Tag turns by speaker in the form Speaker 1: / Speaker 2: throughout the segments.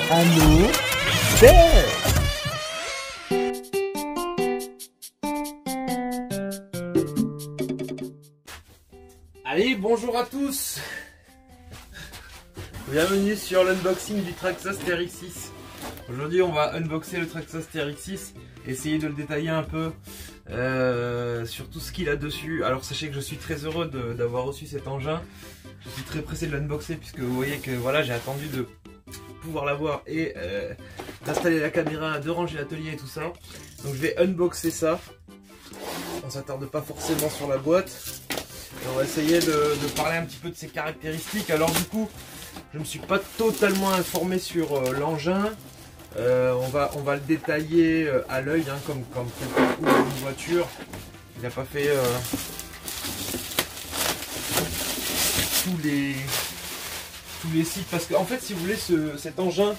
Speaker 1: Anneau vert.
Speaker 2: Allez, bonjour à tous. Bienvenue sur l'unboxing du Traxxas TRX6. Aujourd'hui on va unboxer le Traxxas TRX6, essayer de le détailler un peu sur tout ce qu'il a dessus. Alors sachez que je suis très heureux d'avoir reçu cet engin. Je suis très pressé de l'unboxer puisque vous voyez que voilà, j'ai attendu de pouvoir l'avoir et d'installer la caméra, de ranger l'atelier et tout ça. Donc je vais unboxer ça. On s'attarde pas forcément sur la boîte. Et on va essayer de parler un petit peu de ses caractéristiques. Alors du coup, je ne me suis pas totalement informé sur l'engin. On va le détailler à l'œil, hein, comme fait beaucoup d'une voiture. Il n'a pas fait tous les sites. Parce qu'en fait, si vous voulez, cet engin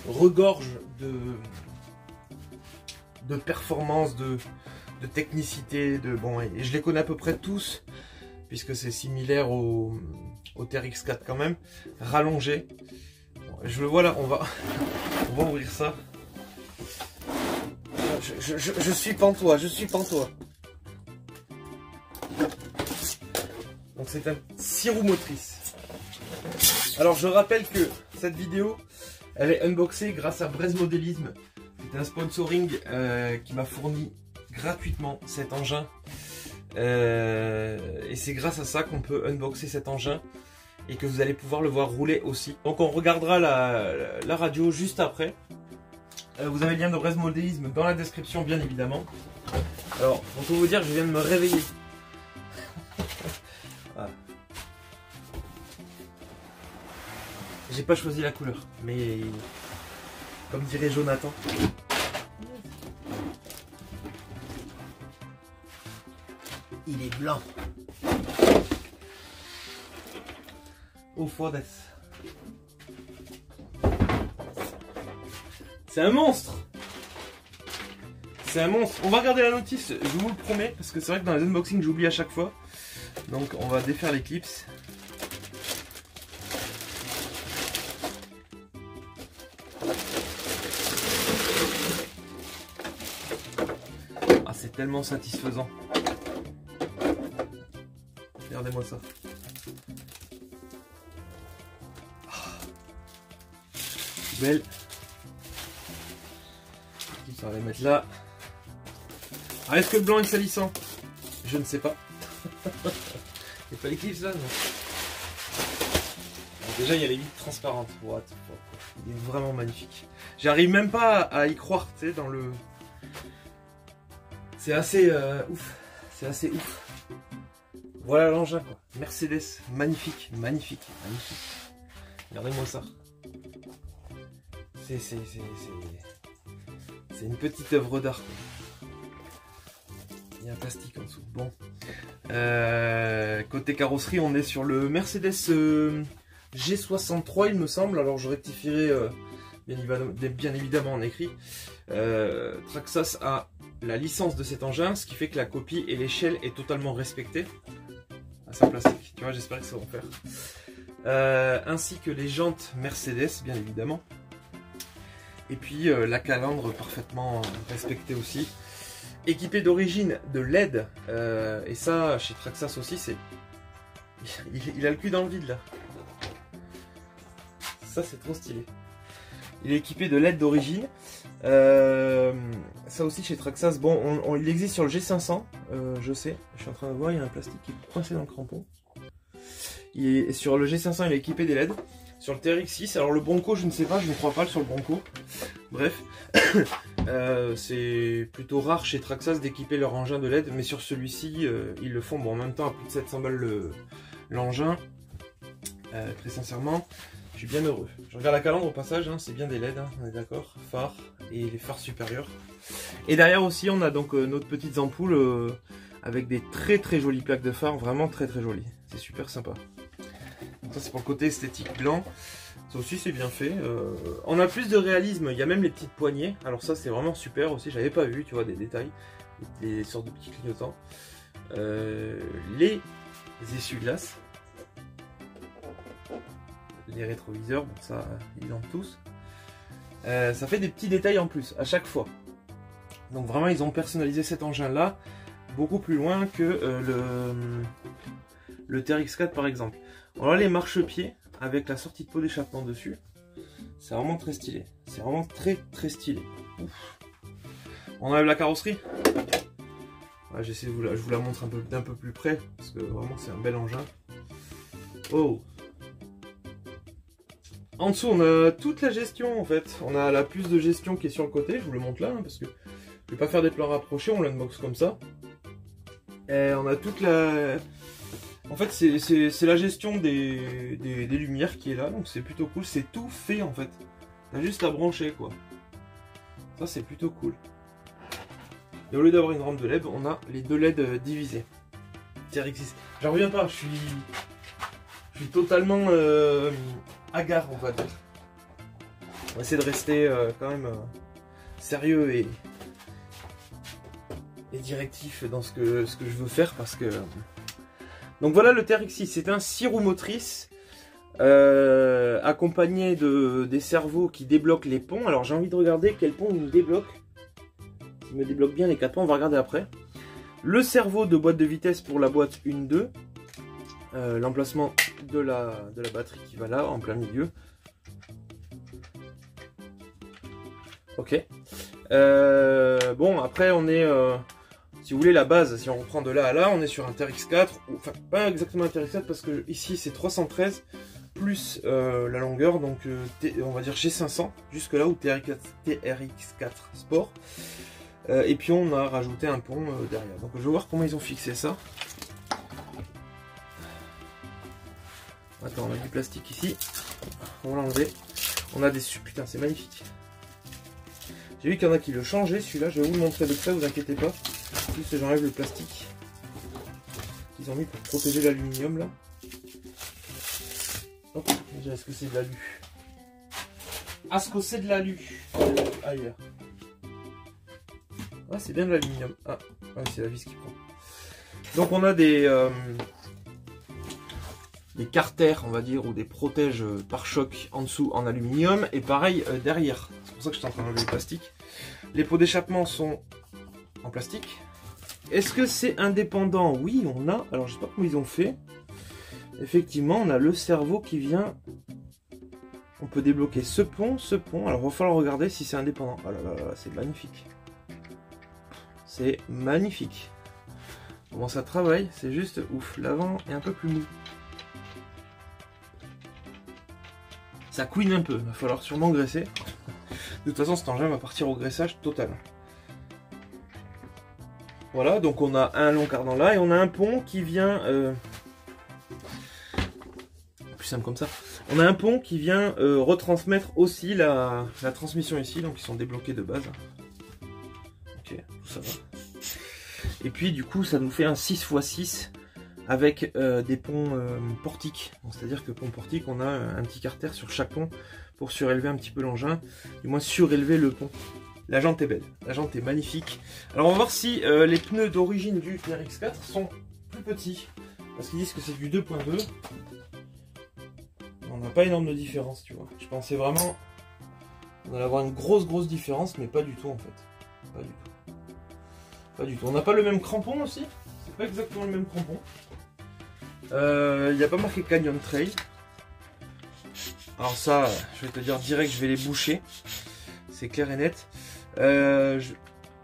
Speaker 2: regorge de performance, de technicité, et je les connais à peu près tous, puisque c'est similaire au TRX4 quand même, rallongé. Voilà, on va ouvrir ça. Je suis pantois, Donc c'est un 6 roues motrices. Alors je rappelle que cette vidéo, elle est unboxée grâce à Breeze Modélisme. C'est un sponsoring qui m'a fourni gratuitement cet engin. Et c'est grâce à ça qu'on peut unboxer cet engin et que vous allez pouvoir le voir rouler aussi. Donc on regardera la radio juste après. Vous avez le lien de Breeze Modélisme dans la description, bien évidemment. Alors on peut vous dire que je viens de me réveiller. Voilà. J'ai pas choisi la couleur, mais comme dirait Jonathan, il est blanc. Au fodes. C'est un monstre. C'est un monstre. On va regarder la notice, je vous le promets, parce que c'est vrai que dans les unboxings j'oublie à chaque fois. Donc on va défaire les clips. Ah, c'est tellement satisfaisant. Regardez-moi ça. Belle. Ça va les mettre là. Ah, est-ce que le blanc est salissant? Je ne sais pas. Il n'y a pas les clips là, non. Alors déjà il y a les vitres transparentes. What? Il est vraiment magnifique. J'arrive même pas à y croire, tu sais, dans le... C'est assez ouf. C'est assez ouf. Voilà l'engin quoi. Mercedes, magnifique, magnifique, magnifique. Regardez-moi ça. C'est une petite œuvre d'art. Il y a un plastique en dessous. Bon. Côté carrosserie, on est sur le Mercedes G63, il me semble. Alors je rectifierai bien évidemment en écrit. Traxxas a la licence de cet engin, ce qui fait que la copie et l'échelle est totalement respectée à sa plastique. Tu vois, j'espère que ça va faire. Ainsi que les jantes Mercedes, bien évidemment. Et puis la calandre parfaitement respectée aussi. Équipé d'origine de LED. Et ça, chez Traxxas aussi, c'est... Il a le cul dans le vide là. Ça, c'est trop stylé. Il est équipé de LED d'origine. Ça aussi chez Traxxas. Bon, il existe sur le G500. Je sais. Je suis en train de voir, il y a un plastique qui est coincé dans le crampon. Et sur le G500, il est équipé des LED. Sur le TRX6, alors le Bronco, je ne sais pas, je ne crois pas sur le Bronco. Bref, c'est plutôt rare chez Traxxas d'équiper leur engin de LED, mais sur celui-ci, ils le font. Bon, en même temps, à plus de 700 balles l'engin. Très sincèrement, je suis bien heureux. Je regarde la calandre au passage, hein, c'est bien des LED, hein, on est d'accord. Phare et les phares supérieurs. Et derrière aussi, on a donc notre petites ampoules avec des très jolies plaques de phare, vraiment très jolies. C'est super sympa. Ça c'est pour le côté esthétique blanc. Ça aussi c'est bien fait. On a plus de réalisme, il y a même les petites poignées. Alors ça c'est vraiment super aussi, j'avais pas vu, tu vois, des détails. Des sortes de petits clignotants. Les essuie-glaces. des rétroviseurs, bon ça, ils l'ont tous. Ça fait des petits détails en plus, à chaque fois. Donc vraiment, ils ont personnalisé cet engin-là beaucoup plus loin que le TRX4 par exemple. Alors là, les marchepieds, avec la sortie de pot d'échappement dessus, c'est vraiment très stylé. C'est vraiment très très stylé. Ouf. On enlève la carrosserie. Ouais, j'essaie de je vous la montre d'un peu plus près, parce que vraiment c'est un bel engin. Oh! En dessous, on a toute la gestion en fait. On a la puce de gestion qui est sur le côté, je vous le montre là, hein, parce que je vais pas faire des plans rapprochés, on l'unbox comme ça. Et on a toute la... En fait, c'est la gestion des lumières qui est là, donc c'est plutôt cool. C'est tout fait en fait. T'as juste à brancher quoi. Ça, c'est plutôt cool. Et au lieu d'avoir une rampe de LED, on a les deux LED divisés. TRX6. J'en reviens pas, je suis totalement hagard, on va dire. On va essayer de rester quand même sérieux et directif dans ce que je veux faire parce que... Donc voilà le TRX6, c'est un 6 roues motrices accompagné des cerveaux qui débloquent les ponts. Alors j'ai envie de regarder quel pont il me débloque. Il me débloque bien les 4 ponts, on va regarder après. Le cerveau de boîte de vitesse pour la boîte 1-2. L'emplacement de la batterie qui va là, en plein milieu. Ok. Bon, après on est... si vous voulez la base, si on reprend de là à là, on est sur un TRX4. Enfin, pas exactement un TRX4 parce que ici c'est 313 plus la longueur, donc on va dire G500, jusque là où TRX4 Sport. Et puis on a rajouté un pont derrière. Donc je vais voir comment ils ont fixé ça. Attends, on a du plastique ici. On va l'enlever. On a des... Putain, c'est magnifique. J'ai vu qu'il y en a qui le changeaient. Celui-là, je vais vous le montrer de près, vous inquiétez pas. Juste j'enlève le plastique qu'ils ont mis pour protéger l'aluminium là. Hop, déjà, est-ce que c'est de l'alu? Est-ce que c'est de l'alu? Ailleurs. Ouais, c'est bien de l'aluminium. Ah, ouais, c'est la vis qui prend. Donc on a des carters, on va dire, ou des protèges pare-chocs en dessous en aluminium. Et pareil derrière. C'est pour ça que je suis en train d'enlever le plastique. Les pots d'échappement sont en plastique. Est-ce que c'est indépendant? Oui, on a. Alors, je sais pas comment ils ont fait. Effectivement, on a le cerveau qui vient. On peut débloquer ce pont, ce pont. Alors, il va falloir regarder si c'est indépendant. Oh là là là, c'est magnifique. C'est magnifique. Comment ça travaille? C'est juste ouf. L'avant est un peu plus mou. Ça couine un peu. Il va falloir sûrement graisser. De toute façon, cet engin va partir au graissage total. Voilà, donc on a un long cardan là et on a un pont qui vient... Plus simple comme ça. On a un pont qui vient retransmettre aussi la transmission ici, donc ils sont débloqués de base. Ok, tout ça va. Et puis du coup, ça nous fait un 6x6 avec des ponts portiques. C'est-à-dire que pont portique, on a un petit carter sur chaque pont pour surélever un petit peu l'engin, du moins surélever le pont. La jante est belle, la jante est magnifique. Alors on va voir si les pneus d'origine du TRX4 sont plus petits. Parce qu'ils disent que c'est du 2.2. On n'a pas énorme de différence, tu vois. Je pensais vraiment on allait avoir une grosse différence, mais pas du tout en fait. Pas du tout. Pas du tout. On n'a pas le même crampon aussi. C'est pas exactement le même crampon. Il n'y a pas marqué Canyon Trail. Alors ça, je vais te dire direct, je vais les boucher. C'est clair et net.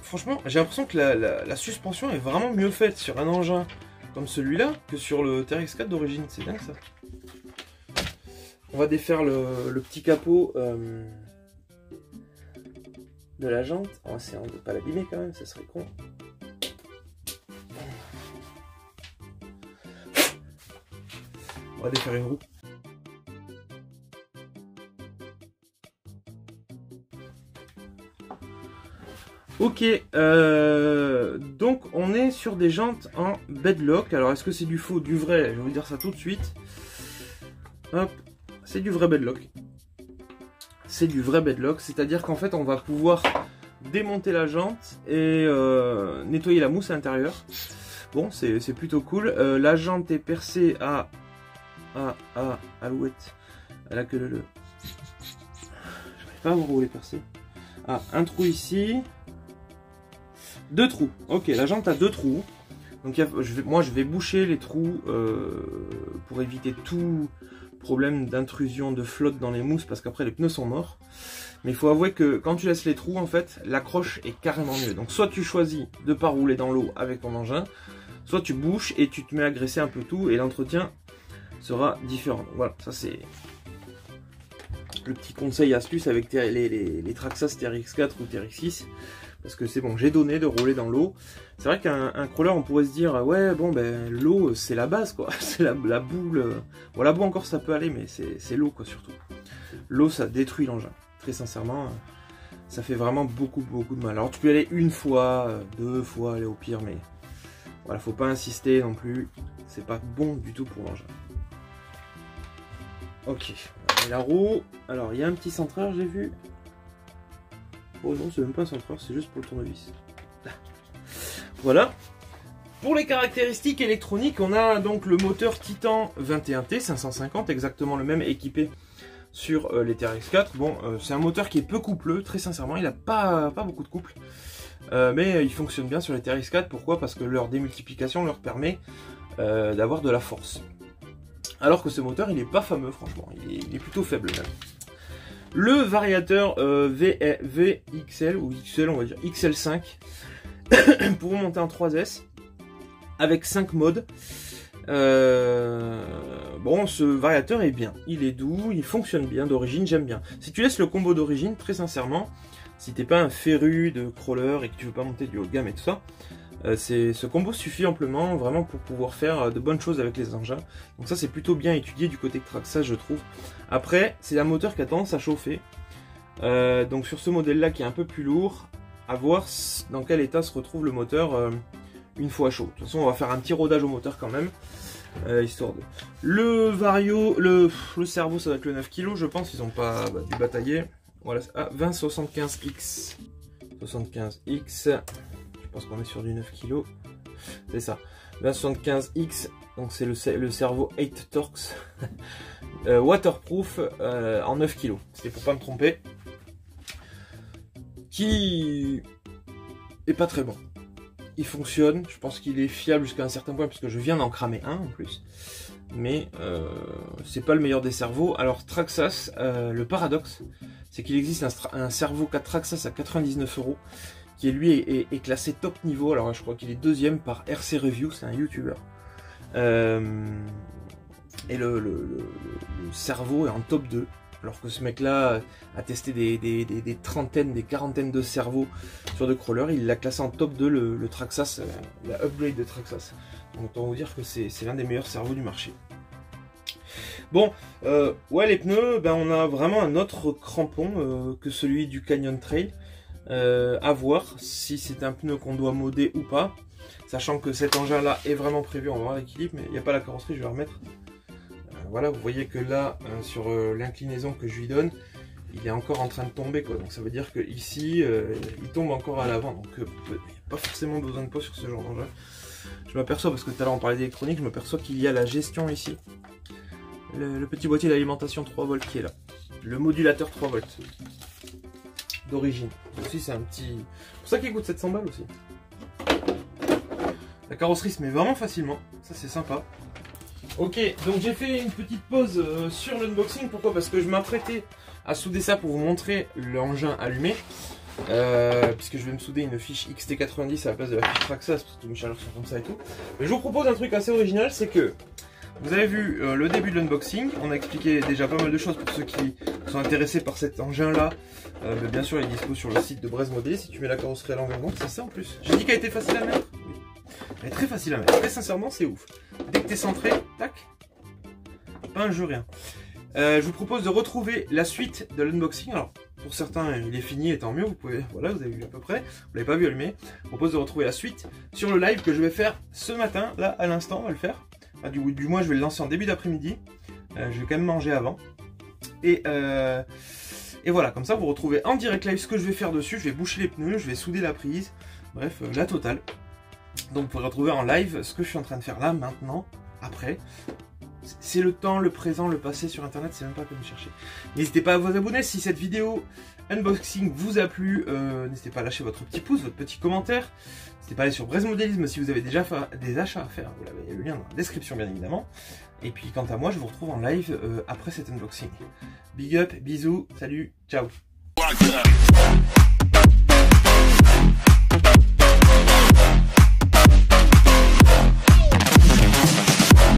Speaker 2: Franchement, j'ai l'impression que la suspension est vraiment mieux faite sur un engin comme celui-là que sur le TRX4 d'origine. C'est dingue ça. On va défaire le petit capot de la jante. On va essayer de ne pas l'abîmer quand même, ça serait con. On va défaire une roue. Ok, donc on est sur des jantes en bedlock. Alors est-ce que c'est du faux ou du vrai? Je vais vous dire ça tout de suite. Hop, c'est du vrai bedlock. C'est du vrai bedlock, c'est-à-dire qu'en fait on va pouvoir démonter la jante et nettoyer la mousse à l'intérieur. Bon, c'est plutôt cool. La jante est percée à alouette Elle a que le... J'arrive pas à vous rouler percé. Ah, un trou ici. 2 trous. Ok, la jante a 2 trous. Donc moi je vais boucher les trous pour éviter tout problème d'intrusion de flotte dans les mousses, parce qu'après les pneus sont morts. Mais il faut avouer que quand tu laisses les trous, en fait, l'accroche est carrément mieux. Donc soit tu choisis de pas rouler dans l'eau avec ton engin, soit tu bouches et tu te mets à graisser un peu tout et l'entretien sera différent. Donc voilà, ça c'est le petit conseil astuce avec les Traxxas TRX4 ou TRX6. Parce que c'est bon, j'ai donné de rouler dans l'eau. C'est vrai qu'un crawler, on pourrait se dire, ouais, bon, ben l'eau, c'est la base, quoi. C'est la boule. Bon, la boue encore, ça peut aller, mais c'est l'eau, quoi, surtout. L'eau, ça détruit l'engin. Très sincèrement, ça fait vraiment beaucoup de mal. Alors, tu peux y aller 1 fois, 2 fois, aller au pire, mais voilà, faut pas insister non plus. C'est pas bon du tout pour l'engin. Ok, et la roue. Alors, il y a un petit centreur, j'ai vu. Oh non, c'est même pas un centreur, c'est juste pour le tournevis. Voilà. Pour les caractéristiques électroniques, on a donc le moteur Titan 21T 550, exactement le même, équipé sur les TRX4. Bon, c'est un moteur qui est peu coupleux, très sincèrement, il n'a pas beaucoup de couple. Mais il fonctionne bien sur les TRX4, pourquoi? Parce que leur démultiplication leur permet d'avoir de la force. Alors que ce moteur, il n'est pas fameux, franchement, il est plutôt faible même. Le variateur VXL, ou XL, on va dire XL5, pour monter en 3S, avec 5 modes. Bon, ce variateur est bien, il est doux, il fonctionne bien d'origine, j'aime bien. Si tu laisses le combo d'origine, très sincèrement, si t'es pas un féru de crawler et que tu veux pas monter du haut de gamme et tout ça, ce combo suffit amplement vraiment pour pouvoir faire de bonnes choses avec les engins. Donc ça c'est plutôt bien étudié du côté de Traxxas, je trouve. Après c'est un moteur qui a tendance à chauffer, donc sur ce modèle là qui est un peu plus lourd, à voir dans quel état se retrouve le moteur une fois chaud. De toute façon on va faire un petit rodage au moteur quand même, histoire de... Le vario, le cerveau ça va être le 9 kg je pense, ils ont pas dû batailler. Voilà, ah, 2075X 75X, je pense qu'on est sur du 9 kg, c'est ça, 2075X, donc c'est le cerveau 8 Torx, waterproof en 9 kg, c'était pour pas me tromper, qui est pas très bon. Il fonctionne, je pense qu'il est fiable jusqu'à un certain point, puisque je viens d'en cramer un en plus, mais c'est pas le meilleur des cerveaux. Alors Traxxas, le paradoxe, c'est qu'il existe un cerveau Traxxas à 99 €, qui lui est classé top niveau. Alors je crois qu'il est 2e par RC Review, c'est un YouTuber. Et le cerveau est en top 2, alors que ce mec là a testé des trentaines, des quarantaines de cerveaux sur de crawlers. Il l'a classé en top 2, le Traxxas, la upgrade de Traxxas. Donc autant vous dire que c'est l'un des meilleurs cerveaux du marché. Bon, ouais, les pneus, ben on a vraiment un autre crampon que celui du Canyon Trail. À voir si c'est un pneu qu'on doit modder ou pas, sachant que cet engin là est vraiment prévu, on va voir l'équilibre, mais il n'y a pas la carrosserie, je vais remettre. Voilà, vous voyez que là, sur l'inclinaison que je lui donne, il est encore en train de tomber, quoi. Donc ça veut dire que ici, il tombe encore à l'avant, donc il n'y a pas forcément besoin de poids sur ce genre d'engin. Je m'aperçois, parce que tout à l'heure on parlait d'électronique, je m'aperçois qu'il y a la gestion ici. Le petit boîtier d'alimentation 3 volts qui est là. Le modulateur 3 volts. D'origine. Aussi c'est un petit... C'est pour ça qu'il coûte 700 balles aussi. La carrosserie se met vraiment facilement. Ça c'est sympa. Ok, donc j'ai fait une petite pause sur l'unboxing. Pourquoi? Parce que je m'apprêtais à souder ça pour vous montrer l'engin allumé. Puisque je vais me souder une fiche XT90 à la place de la fiche Traxxas, parce que tous mes chargeurs sont comme ça et tout. Mais je vous propose un truc assez original, c'est que vous avez vu le début de l'unboxing, on a expliqué déjà pas mal de choses pour ceux qui sont intéressés par cet engin là. Bien sûr il est dispo sur le site de Braise Modé, si tu mets la carrosserie à l'envers, donc c'est ça en plus. J'ai dit qu'elle était facile à mettre, oui. Elle est très facile à mettre, très sincèrement c'est ouf. Dès que t'es centré, tac, pas un jeu rien. Je vous propose de retrouver la suite de l'unboxing. Alors pour certains il est fini et tant mieux, vous pouvez, voilà, vous avez vu à peu près, vous l'avez pas vu allumer. Je vous propose de retrouver la suite sur le live que je vais faire ce matin, là à l'instant on va le faire. Ah, du moins je vais le lancer en début d'après-midi, je vais quand même manger avant, et voilà, comme ça vous retrouvez en direct live ce que je vais faire dessus. Je vais boucher les pneus, je vais souder la prise, bref la totale. Donc vous pourrez retrouver en live ce que je suis en train de faire là, maintenant, après, c'est le temps, le présent, le passé sur internet, c'est même pas comme chercher. N'hésitez pas à vous abonner si cette vidéo unboxing vous a plu. N'hésitez pas à lâcher votre petit pouce, votre petit commentaire. N'hésitez pas à aller sur Braise Modélisme si vous avez déjà des achats à faire. Vous l'avez, le lien dans la description bien évidemment. Et puis quant à moi, je vous retrouve en live après cet unboxing. Big up, bisous, salut, ciao.